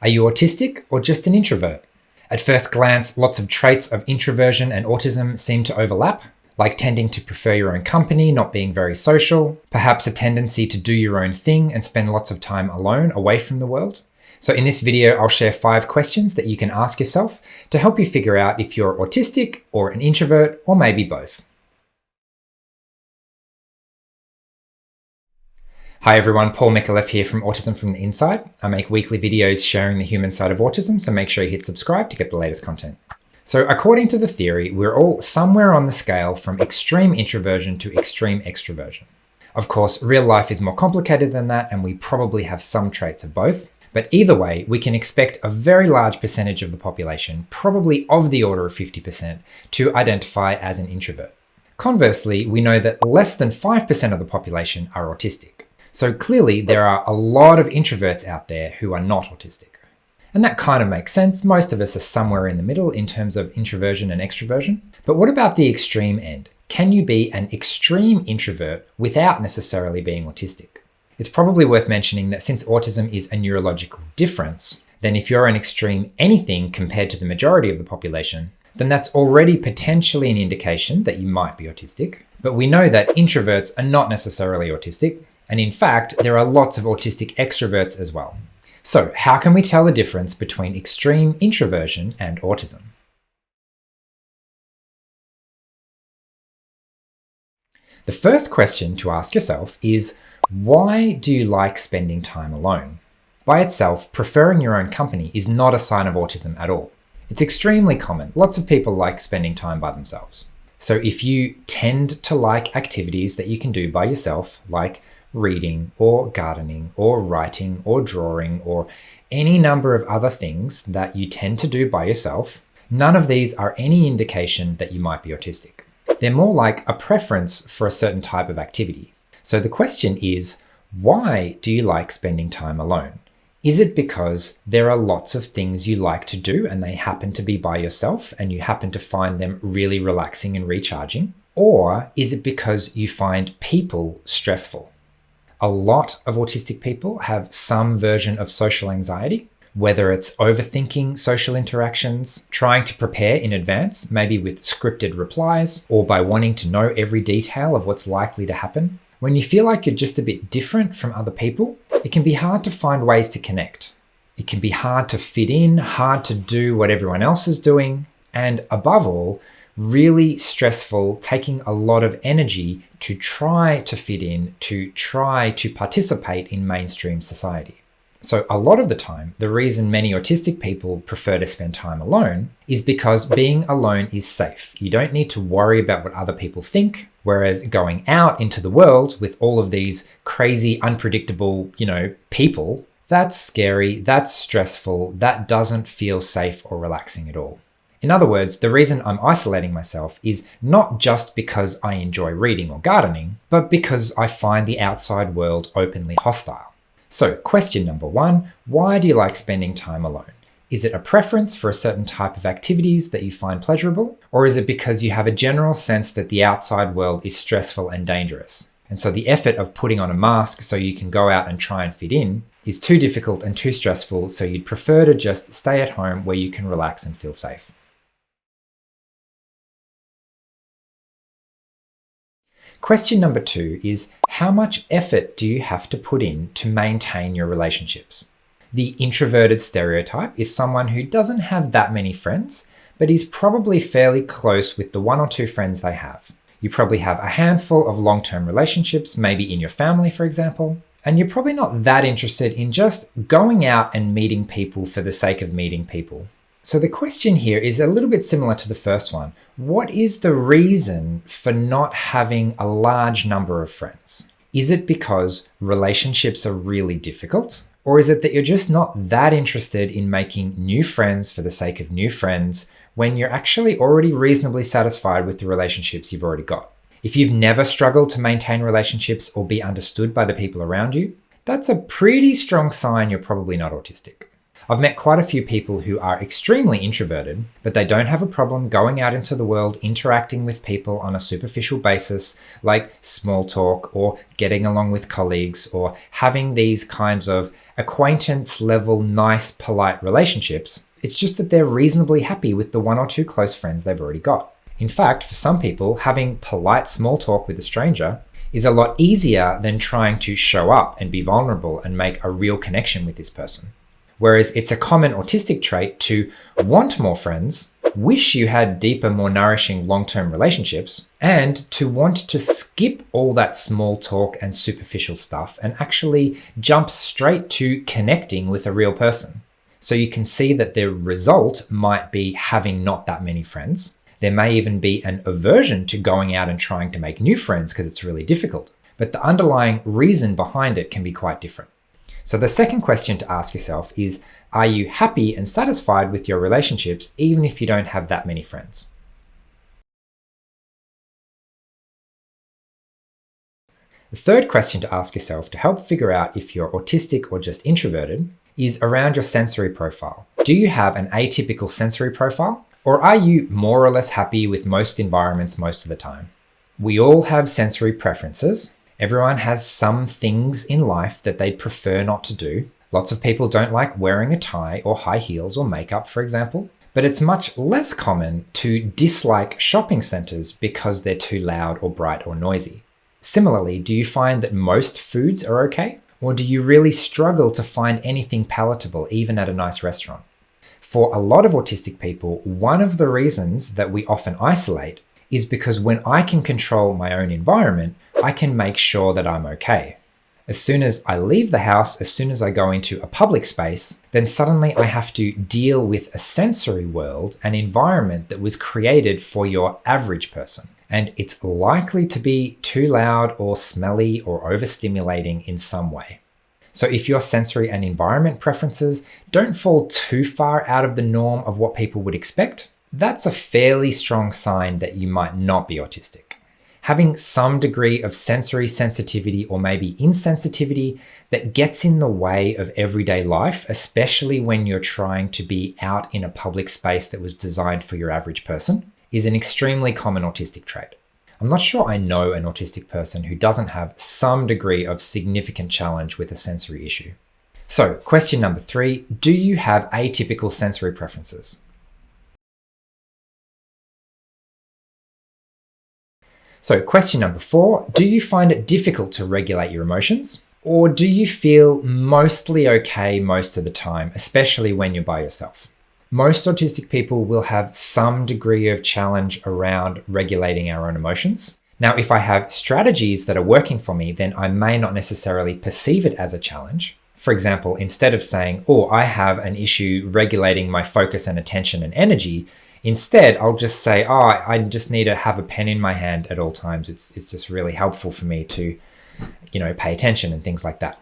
Are you autistic or just an introvert? At first glance, lots of traits of introversion and autism seem to overlap, like tending to prefer your own company, not being very social, perhaps a tendency to do your own thing and spend lots of time alone, away from the world. So in this video, I'll share 5 questions that you can ask yourself to help you figure out if you're autistic or an introvert, or maybe both. Hi everyone, Paul Micallef here from Autism from the Inside. I make weekly videos sharing the human side of autism, so make sure you hit subscribe to get the latest content. So according to the theory, we're all somewhere on the scale from extreme introversion to extreme extroversion. Of course, real life is more complicated than that, and we probably have some traits of both. But either way, we can expect a very large percentage of the population, probably of the order of 50%, to identify as an introvert. Conversely, we know that less than 5% of the population are autistic. So clearly there are a lot of introverts out there who are not autistic. And that kind of makes sense. Most of us are somewhere in the middle in terms of introversion and extroversion. But what about the extreme end? Can you be an extreme introvert without necessarily being autistic? It's probably worth mentioning that since autism is a neurological difference, then if you're an extreme anything compared to the majority of the population, then that's already potentially an indication that you might be autistic. But we know that introverts are not necessarily autistic. And in fact, there are lots of autistic extroverts as well. So how can we tell the difference between extreme introversion and autism? The first question to ask yourself is, why do you like spending time alone? By itself, preferring your own company is not a sign of autism at all. It's extremely common. Lots of people like spending time by themselves. So if you tend to like activities that you can do by yourself, like reading or gardening or writing or drawing or any number of other things that you tend to do by yourself, none of these are any indication that you might be autistic. They're more like a preference for a certain type of activity. So the question is, why do you like spending time alone? Is it because there are lots of things you like to do and they happen to be by yourself and you happen to find them really relaxing and recharging? Or is it because you find people stressful? A lot of autistic people have some version of social anxiety, whether it's overthinking social interactions, trying to prepare in advance, maybe with scripted replies, or by wanting to know every detail of what's likely to happen. When you feel like you're just a bit different from other people, it can be hard to find ways to connect. It can be hard to fit in, hard to do what everyone else is doing, and above all, really stressful, taking a lot of energy to try to fit in, to try to participate in mainstream society. So a lot of the time, the reason many autistic people prefer to spend time alone is because being alone is safe. You don't need to worry about what other people think, whereas going out into the world with all of these crazy, unpredictable, people, that's scary, that's stressful, that doesn't feel safe or relaxing at all. In other words, the reason I'm isolating myself is not just because I enjoy reading or gardening, but because I find the outside world openly hostile. So question number 1, why do you like spending time alone? Is it a preference for a certain type of activities that you find pleasurable? Or is it because you have a general sense that the outside world is stressful and dangerous? And so the effort of putting on a mask so you can go out and try and fit in is too difficult and too stressful, so you'd prefer to just stay at home where you can relax and feel safe. Question number 2 is, how much effort do you have to put in to maintain your relationships? The introverted stereotype is someone who doesn't have that many friends, but is probably fairly close with the 1 or 2 friends they have. You probably have a handful of long-term relationships, maybe in your family, for example, and you're probably not that interested in just going out and meeting people for the sake of meeting people. So the question here is a little bit similar to the first one. What is the reason for not having a large number of friends? Is it because relationships are really difficult? Or is it that you're just not that interested in making new friends for the sake of new friends when you're actually already reasonably satisfied with the relationships you've already got? If you've never struggled to maintain relationships or be understood by the people around you, that's a pretty strong sign you're probably not autistic. I've met quite a few people who are extremely introverted, but they don't have a problem going out into the world, interacting with people on a superficial basis, like small talk or getting along with colleagues or having these kinds of acquaintance level, nice, polite relationships. It's just that they're reasonably happy with the one or two close friends they've already got. In fact, for some people, having polite small talk with a stranger is a lot easier than trying to show up and be vulnerable and make a real connection with this person. Whereas it's a common autistic trait to want more friends, wish you had deeper, more nourishing long-term relationships, and to want to skip all that small talk and superficial stuff and actually jump straight to connecting with a real person. So you can see that the result might be having not that many friends. There may even be an aversion to going out and trying to make new friends because it's really difficult. But the underlying reason behind it can be quite different. So the second question to ask yourself is, are you happy and satisfied with your relationships even if you don't have that many friends? The third question to ask yourself to help figure out if you're autistic or just introverted is around your sensory profile. Do you have an atypical sensory profile? Or are you more or less happy with most environments most of the time? We all have sensory preferences. Everyone has some things in life that they'd prefer not to do. Lots of people don't like wearing a tie or high heels or makeup, for example. But it's much less common to dislike shopping centers because they're too loud or bright or noisy. Similarly, do you find that most foods are okay? Or do you really struggle to find anything palatable, even at a nice restaurant? For a lot of autistic people, one of the reasons that we often isolate is because when I can control my own environment, I can make sure that I'm okay. As soon as I leave the house, as soon as I go into a public space, then suddenly I have to deal with a sensory world, an environment that was created for your average person. And it's likely to be too loud or smelly or overstimulating in some way. So if your sensory and environment preferences don't fall too far out of the norm of what people would expect, that's a fairly strong sign that you might not be autistic. Having some degree of sensory sensitivity or maybe insensitivity that gets in the way of everyday life, especially when you're trying to be out in a public space that was designed for your average person, is an extremely common autistic trait. I'm not sure I know an autistic person who doesn't have some degree of significant challenge with a sensory issue. So, question number 3, do you have atypical sensory preferences? So, question number 4, do you find it difficult to regulate your emotions? Or do you feel mostly okay most of the time, especially when you're by yourself? Most autistic people will have some degree of challenge around regulating our own emotions. Now, if I have strategies that are working for me, then I may not necessarily perceive it as a challenge. For example, instead of saying, oh, I have an issue regulating my focus and attention and energy, instead, I'll just say, oh, I just need to have a pen in my hand at all times. It's just really helpful for me to, pay attention and things like that.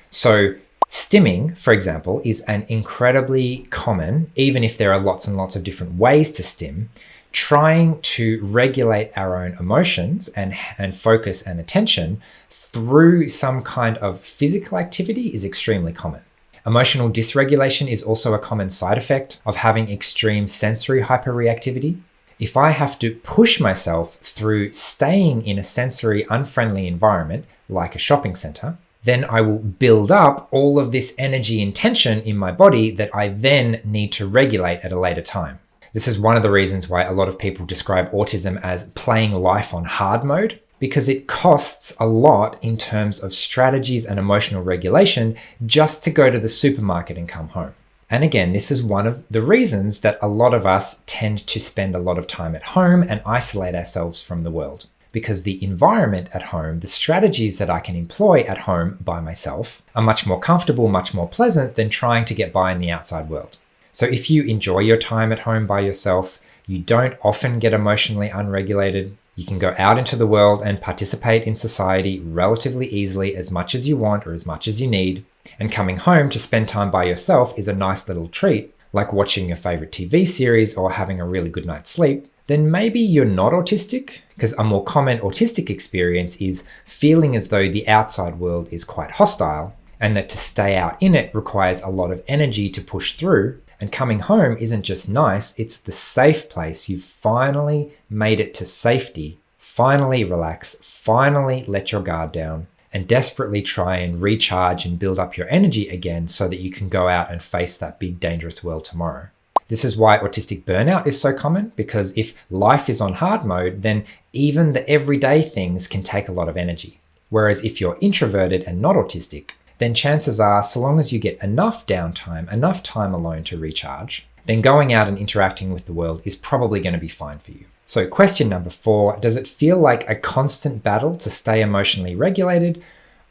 So stimming, for example, is an incredibly common, even if there are lots and lots of different ways to stim, trying to regulate our own emotions and focus and attention through some kind of physical activity is extremely common. Emotional dysregulation is also a common side effect of having extreme sensory hyperreactivity. If I have to push myself through staying in a sensory unfriendly environment, like a shopping center, then I will build up all of this energy and tension in my body that I then need to regulate at a later time. This is one of the reasons why a lot of people describe autism as playing life on hard mode, because it costs a lot in terms of strategies and emotional regulation just to go to the supermarket and come home. And again, this is one of the reasons that a lot of us tend to spend a lot of time at home and isolate ourselves from the world. Because the environment at home, the strategies that I can employ at home by myself are much more comfortable, much more pleasant than trying to get by in the outside world. So if you enjoy your time at home by yourself, you don't often get emotionally unregulated, you can go out into the world and participate in society relatively easily as much as you want or as much as you need, and coming home to spend time by yourself is a nice little treat, like watching your favorite TV series or having a really good night's sleep, then maybe you're not autistic, because a more common autistic experience is feeling as though the outside world is quite hostile, and that to stay out in it requires a lot of energy to push through, and coming home isn't just nice, it's the safe place. You've finally made it to safety. Finally relax, finally let your guard down, and desperately try and recharge and build up your energy again so that you can go out and face that big dangerous world tomorrow. This is why autistic burnout is so common, because if life is on hard mode, then even the everyday things can take a lot of energy. Whereas if you're introverted and not autistic, then chances are, so long as you get enough downtime, enough time alone to recharge, then going out and interacting with the world is probably going to be fine for you. So question number 4, does it feel like a constant battle to stay emotionally regulated,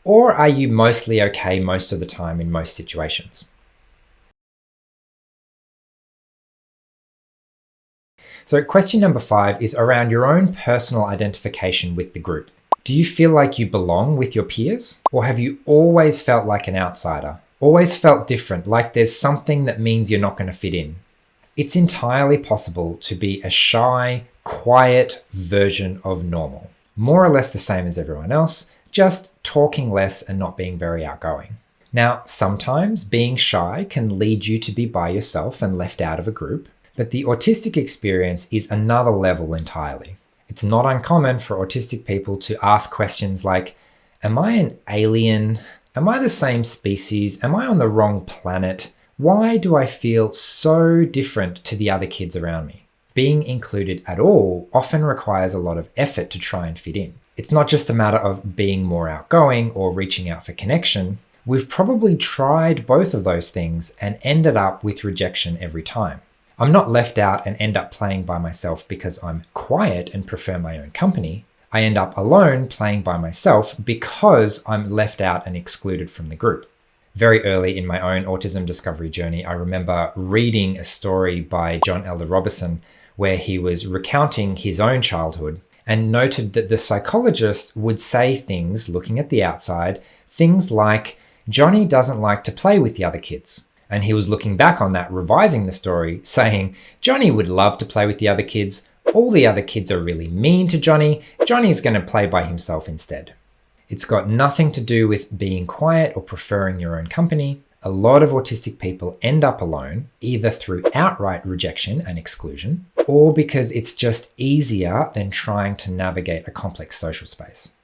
or are you mostly okay most of the time in most situations? So question number 5 is around your own personal identification with the group. Do you feel like you belong with your peers, or have you always felt like an outsider? Always felt different, like there's something that means you're not going to fit in? It's entirely possible to be a shy, quiet version of normal. More or less the same as everyone else, just talking less and not being very outgoing. Now, sometimes being shy can lead you to be by yourself and left out of a group, but the autistic experience is another level entirely. It's not uncommon for autistic people to ask questions like, am I an alien? Am I the same species? Am I on the wrong planet? Why do I feel so different to the other kids around me? Being included at all often requires a lot of effort to try and fit in. It's not just a matter of being more outgoing or reaching out for connection. We've probably tried both of those things and ended up with rejection every time. I'm not left out and end up playing by myself because I'm quiet and prefer my own company. I end up alone playing by myself because I'm left out and excluded from the group. Very early in my own autism discovery journey, I remember reading a story by John Elder Robinson where he was recounting his own childhood and noted that the psychologist would say things, looking at the outside, things like, Johnny doesn't like to play with the other kids. And he was looking back on that, revising the story, saying, Johnny would love to play with the other kids. All the other kids are really mean to Johnny. Johnny's going to play by himself instead. It's got nothing to do with being quiet or preferring your own company. A lot of autistic people end up alone, either through outright rejection and exclusion, or because it's just easier than trying to navigate a complex social space.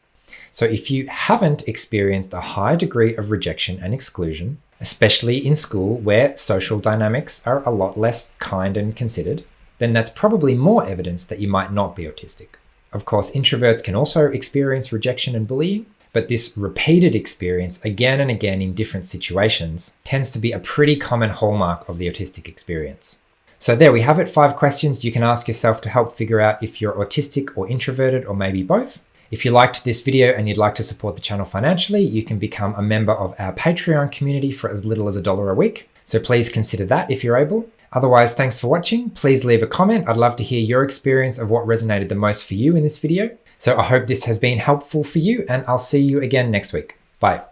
So if you haven't experienced a high degree of rejection and exclusion, especially in school where social dynamics are a lot less kind and considered, then that's probably more evidence that you might not be autistic. Of course, introverts can also experience rejection and bullying, but this repeated experience again and again in different situations tends to be a pretty common hallmark of the autistic experience. So there we have it, 5 questions you can ask yourself to help figure out if you're autistic or introverted, or maybe both. If you liked this video and you'd like to support the channel financially, you can become a member of our Patreon community for as little as $1 a week. So please consider that if you're able. Otherwise, thanks for watching. Please leave a comment. I'd love to hear your experience of what resonated the most for you in this video. So I hope this has been helpful for you, and I'll see you again next week. Bye.